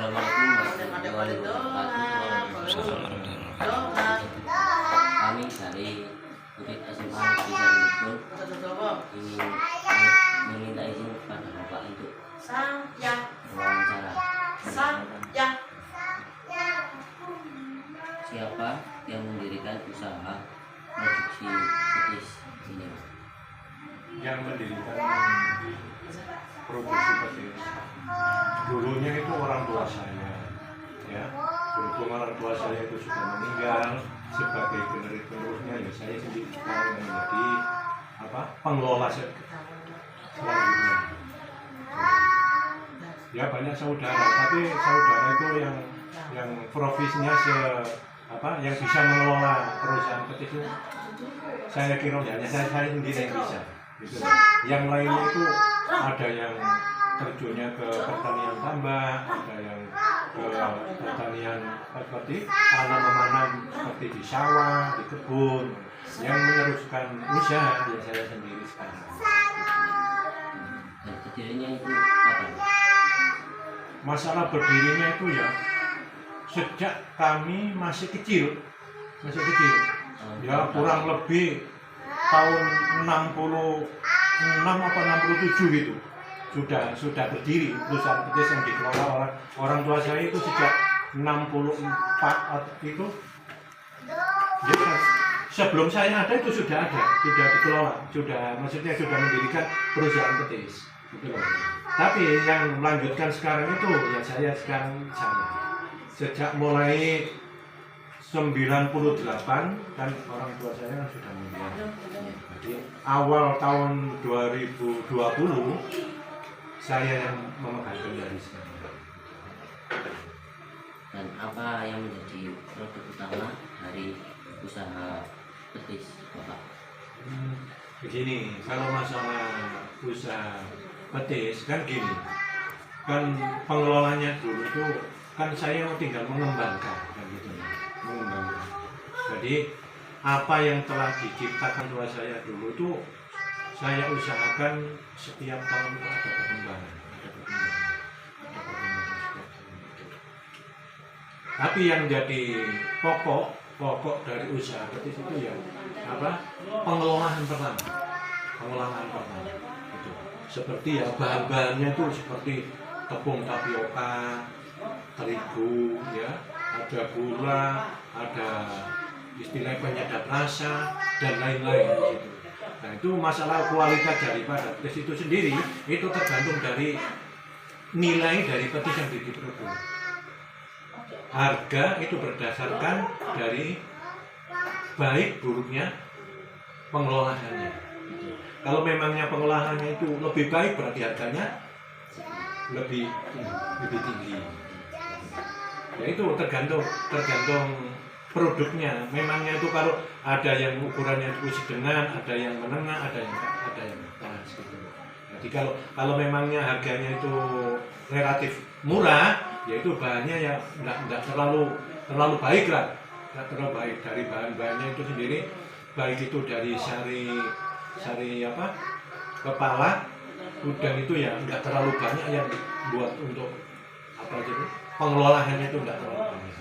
Assalamualaikum warahmatullahi wabarakatuh. Kami dari Unit SMA Desa Rukun ingin meminta izin kepada Bapak untuk wawancara. Siapa yang mendirikan usaha produksi petis ini? Yang mendirikan produksi petis dulunya itu orang tua saya, ya. Berhubung orang tua saya itu sudah meninggal, sebagai penerusnya ya saya sendiri sekarang yang menjadi pengelola selanjutnya. Ya banyak saudara, tapi saudara itu yang profesinya yang bisa mengelola perusahaan petis itu saya kira hanya saya sendiri yang bisa. Gitu. Yang lainnya itu ada yang terjunnya ke pertanian tambak, ada yang ke pertanian seperti tanam-menanam seperti di sawah, di kebun. Yang meneruskan usaha ya saya sendiri sekarang. Dan berdirinya itu apa? Masalah berdirinya itu ya sejak kami masih kecil, ya kurang lebih tahun 66 atau 67 gitu. Sudah berdiri perusahaan petis yang dikelola orang tua saya itu sejak 64 itu. Jadi, sebelum saya ada itu sudah dikelola, maksudnya sudah mendirikan perusahaan petis. Gitu. Tapi yang melanjutkan sekarang itu ya saya sekarang sama. Sejak mulai 98 kan orang tua saya sudah meninggal. Jadi awal tahun 2020 saya yang memegang kendali sekarang. Dan apa yang menjadi produk utama dari usaha petis Bapak? Begini, kalau masalah usaha petis kan gini, kan pengelolanya dulu itu kan saya tinggal mengembangkan kan gitu, mengembangkan. Jadi apa yang telah diciptakan tua saya dulu itu saya usahakan setiap tahun itu ada perkembangan. Tapi yang jadi pokok dari usaha petis itu ya pengelolaan pertama. Gitu. Seperti ya bahan-bahannya itu seperti tepung tapioka, terigu, ya, ada gula, ada istilah penyedap rasa dan lain-lain gitu. Nah itu masalah kualitas daripada petis itu sendiri itu tergantung dari nilai dari petis yang diproduksi. Harga itu berdasarkan dari baik buruknya pengelolaannya. Kalau memangnya pengelolaannya itu lebih baik berarti harganya lebih tinggi. Ya itu tergantung produknya. Memangnya itu kalau ada yang ukurannya itu sedang, ada yang menengah, ada yang atas gitu. Jadi kalau memangnya harganya itu relatif murah, yaitu bahannya ya enggak terlalu baik lah. Enggak terlalu baik dari bahan-bahannya itu sendiri, baik itu dari sari kepala udang itu ya enggak terlalu banyak yang dibuat untuk pengelolaannya itu enggak terlalu banyak.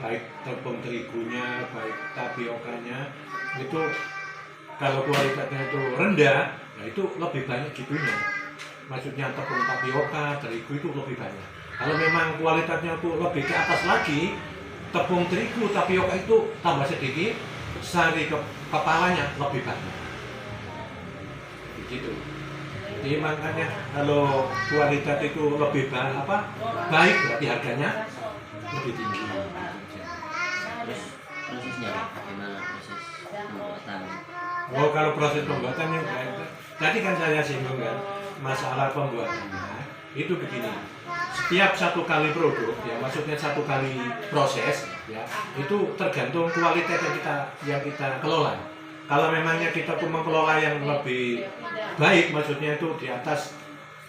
Baik tepung terigunya, baik tapiokanya itu kalau kualitasnya itu rendah, nah itu lebih banyak gitunya. Maksudnya tepung tapioka, terigu itu lebih banyak. Kalau memang kualitasnya itu lebih ke atas lagi, tepung terigu, tapioka itu tambah sedikit, sari kepalanya lebih banyak. Begitu. Jadi makanya kalau kualitas itu lebih baik berarti harganya lebih tinggi. Terus prosesnya bagaimana proses pembuatan? Oh kalau proses pembuatannya tadi kan saya singgung kan masalah pembuatannya itu begini. Setiap satu kali produk ya maksudnya satu kali proses ya itu tergantung kualitas yang kita kelola. Kalau memangnya kita pun mengelola yang lebih baik maksudnya itu di atas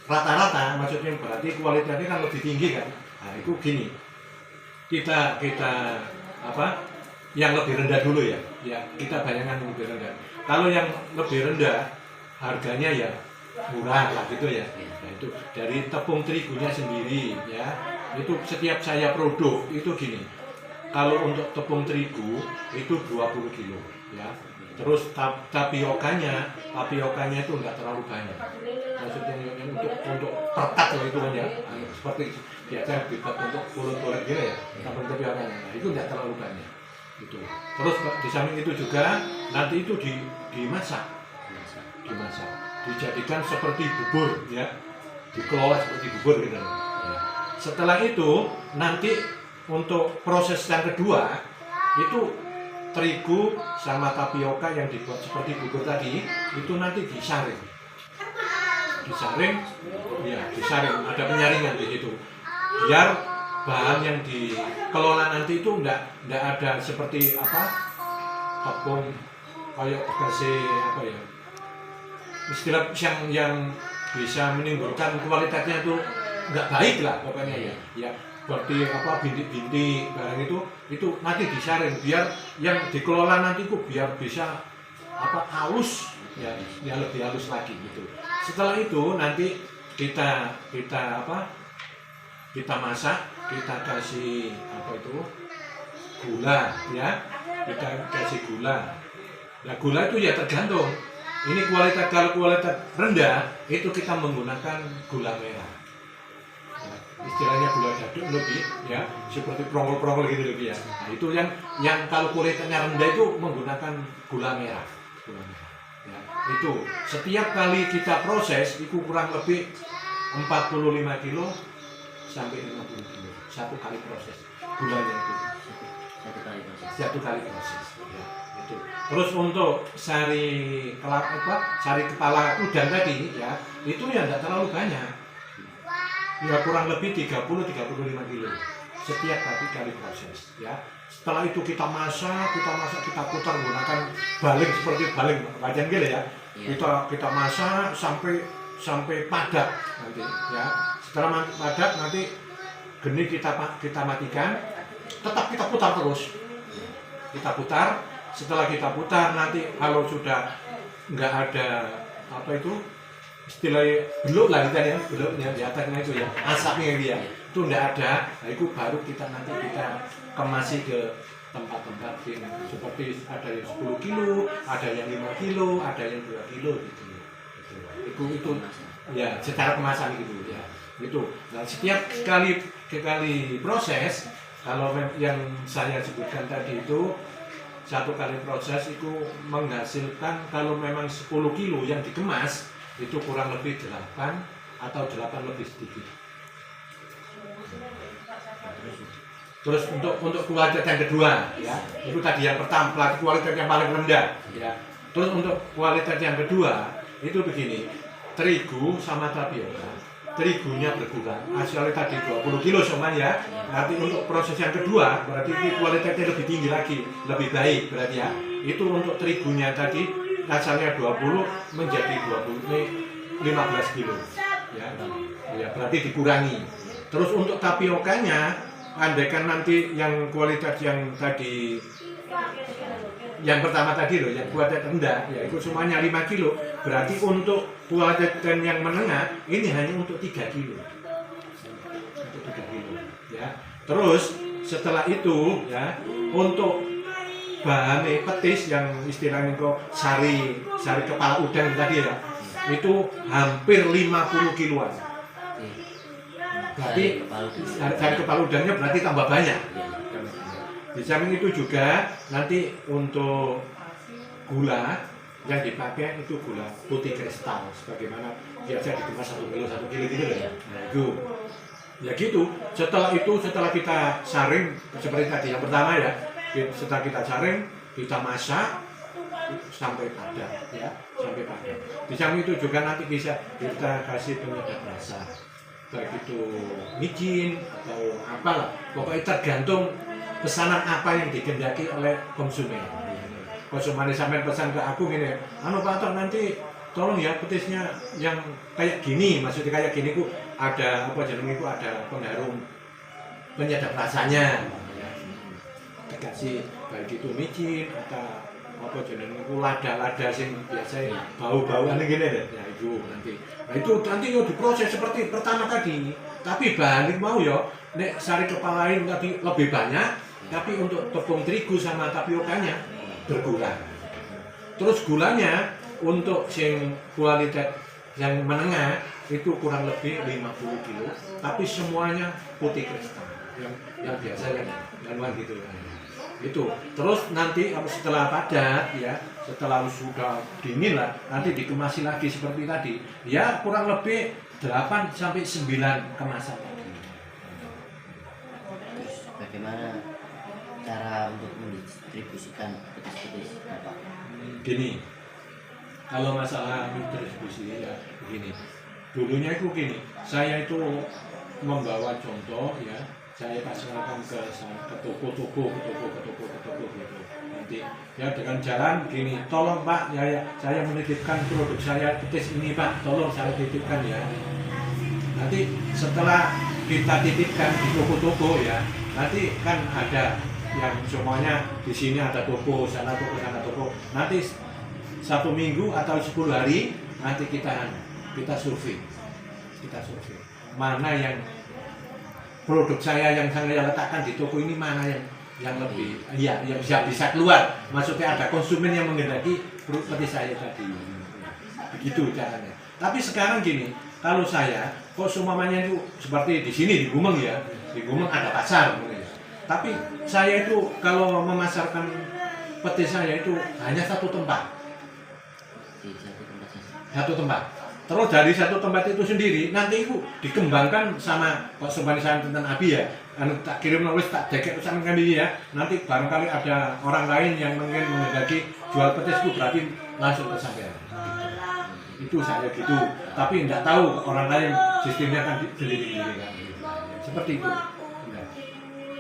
rata-rata maksudnya berarti kualitasnya kan lebih tinggi kan. Nah itu gini. Kita yang lebih rendah dulu ya kita bayangkan yang lebih rendah. Kalau yang lebih rendah harganya ya murah lah gitu ya. Nah itu dari tepung terigunya sendiri ya itu setiap saya produk itu gini. Kalau untuk tepung terigu itu 20 kilo ya. Terus tapiokanya itu enggak terlalu banyak. Maksudnya untuk perkat lah itu kan ya. Seperti biasa dibuat untuk kulit-kulit gitu ya. Tapiokanya. Nah, itu enggak terlalu banyak. Itu. Terus di samping itu juga nanti itu dimasak. Dijadikan seperti bubur ya. Dikelola seperti bubur gitu. Ya. Setelah itu nanti untuk proses yang kedua itu terigu sama tapioka yang dibuat seperti bubur tadi itu nanti disaring, ada penyaringan di situ biar bahan yang dikelola nanti itu enggak ada seperti tepung kayak kasih istilah yang bisa menimbulkan kualitasnya itu enggak baik lah pokoknya ya seperti bintik-bintik barang itu nanti disaring biar yang dikelola nanti itu biar bisa halus ya lebih halus lagi gitu. Setelah itu nanti kita masak, kita kasih gula ya, kita kasih gula. Nah gula itu ya tergantung. Ini kalau kualitas rendah itu kita menggunakan gula merah. Istilahnya gula daduk lebih ya seperti prongol-prongol gitu lebih ya. Nah, itu yang kalau kualitasnya rendah itu menggunakan gula merah. Ya, itu setiap kali kita proses itu kurang lebih 45 kilo sampai 50 kilo satu kali proses gulanya itu. Satu kali proses. Ya, itu. Terus untuk sari kepala udang tadi ya itu ya tidak terlalu banyak. Ya kurang lebih 30-35 kilo setiap kali proses ya. Setelah itu kita masak, kita putar menggunakan baling seperti baling wajan gitu ya. Kita masak sampai padat nanti ya. Setelah padat nanti geni kita matikan, tetap kita putar terus. Kita putar, setelah kita putar nanti kalau sudah nggak ada istilahnya beluk lah beluknya di atasnya itu ya asapnya dia itu enggak ada. Nah itu baru kita kemasi ke tempat-tempat seperti ada yang 10 kilo, ada yang 5 kilo, ada yang 2 kilo gitu. Itu ya secara kemasan gitu ya. Itu. Nah setiap kali proses kalau yang saya sebutkan tadi itu satu kali proses itu menghasilkan kalau memang 10 kilo yang dikemas itu kurang lebih 8 atau 8 lebih sedikit. Terus untuk kualitas yang kedua ya, itu tadi yang pertama kualitas yang paling rendah ya. Terus untuk kualitas yang kedua itu begini, terigu sama tapioka. Terigunya berkurang, hasilnya tadi 20 kilo cuman ya. Nanti untuk proses yang kedua berarti kualitasnya lebih tinggi lagi, lebih baik berarti ya. Itu untuk terigunya tadi asalnya 20 menjadi 15 kilo ya berarti dikurangi. Terus untuk tapiokanya andaikan nanti yang kualitas yang tadi yang pertama tadi loh yang kualitas rendah ya itu semuanya 5 kilo berarti untuk kualitas yang menengah ini hanya untuk 3 kilo ya. Terus setelah itu ya untuk bahan petis yang istilahnya kok sari kepala udang tadi ya itu hampir 50 kiloan. Berarti sari kepala udangnya berarti tambah banyak. Di samping itu juga nanti untuk gula yang dipakai itu gula putih kristal sebagaimana biasa dikemas 1 kilo gitu ya. Nah itu ya gitu. Setelah kita saring seperti tadi yang pertama ya. Setelah kita saring, kita masak sampai padat ya, sampai padat. Di samping itu juga nanti bisa kita kasih penyedap rasa, baik itu micin atau apalah, pokoknya tergantung pesanan apa yang dikehendaki oleh konsumen. Konsumen sampai pesan ke aku gini, Pak Tok nanti tolong ya petisnya yang kayak gini, maksudnya kayak gini ku ada ada pengharum penyedap rasanya. Dikasih baik itu micin atau apa jenenge iku lada-lada sing biasa bau-bauan gini deh. Ya itu nanti. Nah itu nanti yo diproses seperti pertama tadi. Tapi balik mau yo nek sari kepalain tadi lebih banyak, tapi untuk tepung terigu sama tapiokanya berkurang. Terus gulanya untuk sing kualitas yang menengah itu kurang lebih 50 kilo, tapi semuanya putih kristal yang biasa yang gitu. Itu terus nanti setelah padat ya, setelah sudah dingin lah, nanti dikemasi lagi seperti tadi ya, kurang lebih 8 sampai 9 kemasan lagi. Terus bagaimana cara untuk mendistribusikan petis-petis Bapak? Gini, kalau masalah distribusi ya begini, dulunya itu gini, saya itu membawa contoh ya, saya pasrahkan ke toko-toko gitu. Nanti ya dengan jalan gini, tolong Pak, ya saya menitipkan produk saya petis ini Pak, tolong saya titipkan ya. Nanti setelah kita titipkan di toko-toko ya, nanti kan ada yang semuanya di sini ada toko, sana toko. Nanti 1 minggu atau 10 hari nanti kita survei. Mana yang produk saya yang saya letakkan di toko ini, mana yang lebih ya yang bisa keluar, maksudnya ada konsumen yang menghendaki produk seperti saya tadi. Begitu caranya. Tapi sekarang gini, kalau saya kok semuanya itu seperti di sini di Gumeng ya, di Gumeng ada pasar. Tapi saya itu kalau memasarkan petis saya itu hanya satu tempat. Terus dari satu tempat itu sendiri nanti itu dikembangkan sama konsumen saya tentang Abi ya. Tak kirim nulis tak dekek sama kami ya. Nanti barangkali ada orang lain yang ingin menghendaki jual petis itu berarti langsung ke saya. Itu saya gitu. Tapi tidak tahu orang lain sistemnya kan sendiri-sendiri kan. Seperti itu.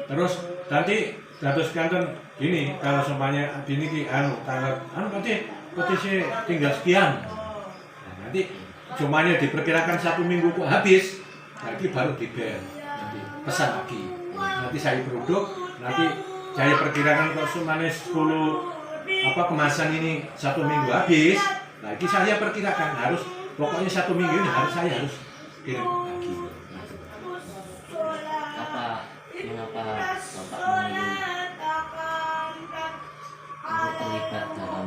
Terus nanti kantor gini, kalau semuanya gini ki nanti petisnya tinggal sekian. Nanti cumanya diperkirakan 1 minggu kok habis, nanti baru di-ban, nanti pesan lagi. Nanti saya produk, nanti saya perkirakan kok semuanya 10 kemasan ini 1 minggu habis, lagi saya perkirakan harus pokoknya 1 minggu ini saya harus kirim lagi. Mengapa Bapak memilih untuk terlibat dalam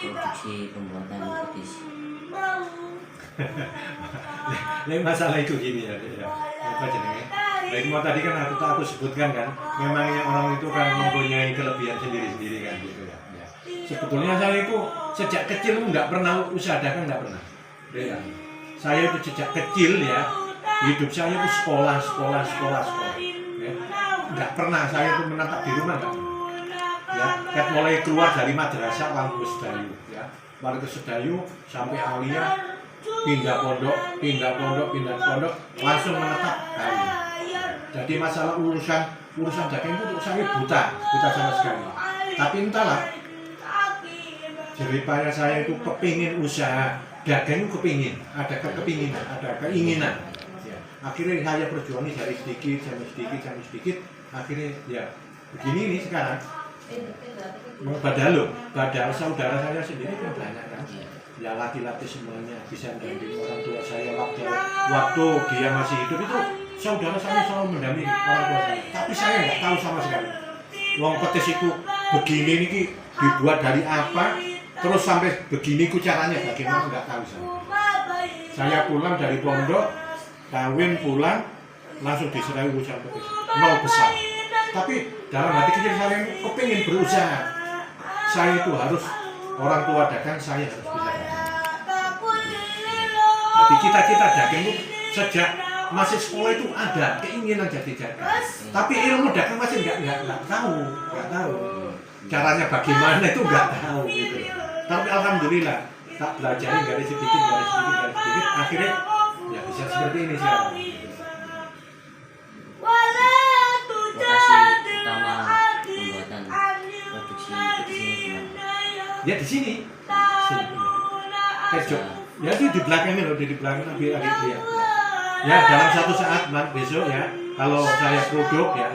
produksi pembuatan petis? Masalah itu gini ya, apa jenenge? Baik mau tadi kan aku sebutkan kan, memangnya orang itu kan mempunyai kelebihan sendiri-sendiri kan gitu ya. Sebetulnya saya itu sejak kecil nggak pernah usaha dagang, nggak pernah. Ya. Saya itu sejak kecil ya, hidup saya itu sekolah. Ya. Nggak pernah saya itu menetap di rumah nggak pernah. Ya, kan mulai keluar dari madrasah langsung ke Sedayu ya. Balik ke Sedayu sampai Alia, pindah pondok, langsung menetap kali. Jadi masalah urusan dagang itu saya buta sama sekali. Tapi entahlah, jeripaya saya itu kepingin usaha dagang, ada keinginan. Ya. Akhirnya saya perjuangi dari sedikit, akhirnya ya begini ini sekarang. Badal saudara saya sendiri kan banyak kan, ya laki-laki semuanya bisa mendampingi orang tua saya waktu dia masih hidup itu saudara saya selalu mendampingi orang tua saya, tapi saya nggak tahu sama sekali wong petis itu begini nih dibuat dari apa, terus sampai begini ku caranya bagaimana nggak tahu saya pulang dari pondok kawin pulang langsung diserai urusan petis nol besar. Tapi dalam hati kecil saya kepingin berusaha. Saya itu harus orang tua dagang, saya harus bisa dagang. Tapi cita-cita dagang itu sejak masih sekolah itu ada keinginan jadi dagang. Tapi ilmu dagang masih nggak tahu. Caranya bagaimana itu nggak tahu gitu. Tapi alhamdulillah tak belajarin dari sedikit, akhirnya ya bisa seperti ini sekarang. Lokasi utama pembuatan produksi petis ini di mana? Ya di sini. Ya di belakang ini loh, di belakang biar lihat. Ya dalam satu saat besok ya, kalau saya produk ya,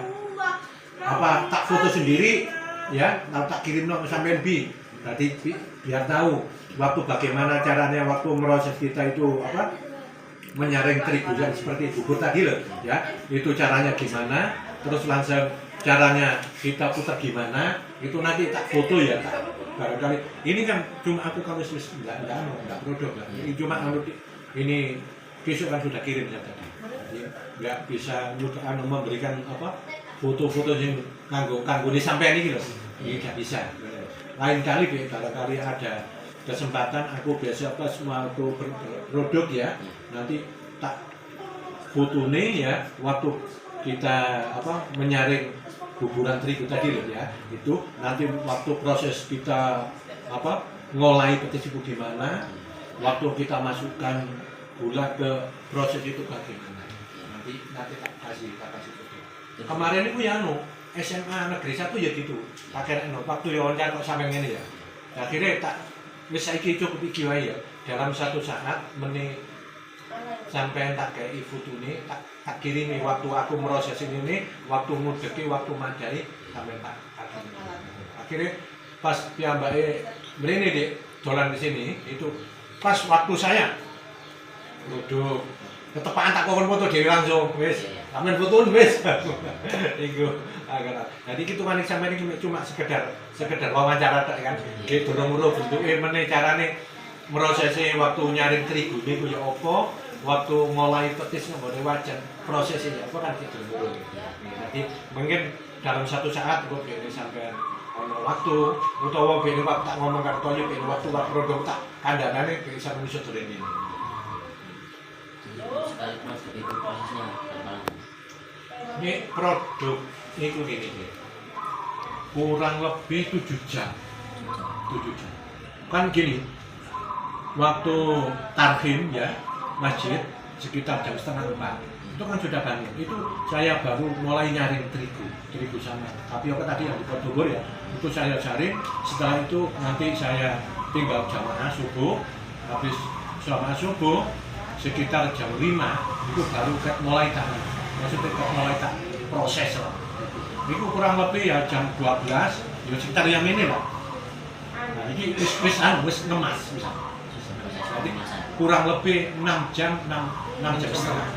tak foto sendiri, ya, tak kirim sampai B. Berarti biar tahu waktu bagaimana caranya waktu proses kita itu apa menyaring terigu yang seperti bubur tadi loh, ya. Itu caranya gimana, terus langsung caranya kita putar gimana, itu nanti tak foto ya, tak barangkali. Ini kan cuma aku kalau enggak produk lah. Ini cuma ini besok kan sudah kirim ya tadi. Nggak bisa juga memberikan apa foto-foto yang kanggo disampaikan ini loh. Ini nggak bisa. Lain kali barangkali ada kesempatan aku biasa pas waktu produk ya, nanti tak foto nih ya waktu kita apa menyaring buburan terigu tadi loh ya, itu nanti waktu proses kita apa ngolai petis itu gimana, waktu kita masukkan gula ke proses itu bagaimana, nanti tak kasih foto. Kemarin itu ya SMA negeri 1 ya gitu, akhirnya waktu wawancara kok sampai ini ya, akhirnya tak wis saiki cukup iki wae ya. Dalam satu saat sampai tak kayak foto ini tak kirimi waktu aku proses ini, waktu ngudeki, waktu madai sampai tak kirimi. Akhirnya pas piyambake mrene Dik dolan di sini itu pas waktu saya produk ketepaan tak kokon foto dhewe langsung wis sampean fotoin wis iku jadi gitu manik sampean iki cuma sekedar wawancara tok kan nggih durung-durung bentuke meneh carane prosese waktu nyaring terigu niku ya apa waktu ngolai petis nggone wajan prosesnya apa kan durung-durung jadi mungkin dalam satu saat kok dhewe sampean ono waktu utawa ben tak ngomong karo Toyo ben waktu produk tak kandhanane bisa menuju durene sekali proses itu prosesnya berapa lama? Ini produk itu gini kurang lebih 7 jam kan gini waktu tarhim ya masjid sekitar jam 3:30 itu kan sudah bangun itu saya baru mulai nyaring terigu sama tapi apa tadi yang di Kodobor ya itu saya jaring setelah itu nanti saya tinggal jamaah subuh habis jamaah subuh sekitar jam 5 itu baru mulai tak proses lah. Itu kurang lebih ya jam 12 ya sekitar yang ini lah. Nah ini wis ngemas bisa. Jadi kurang lebih 6 jam setengah.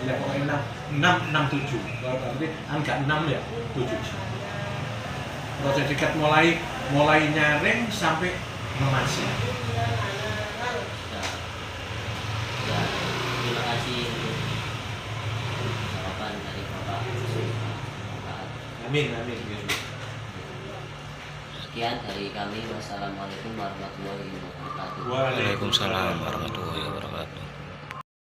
Ya pokoknya 6 7. Berarti enggak 6 ya 7 jam. Proses ikat mulai nyaring sampai ngemas. Terima kasih untuk jawaban dari Bapak. Amin. Sekian dari kami. Wassalamualaikum warahmatullahi wabarakatuh. Waalaikumsalam warahmatullahi wabarakatuh.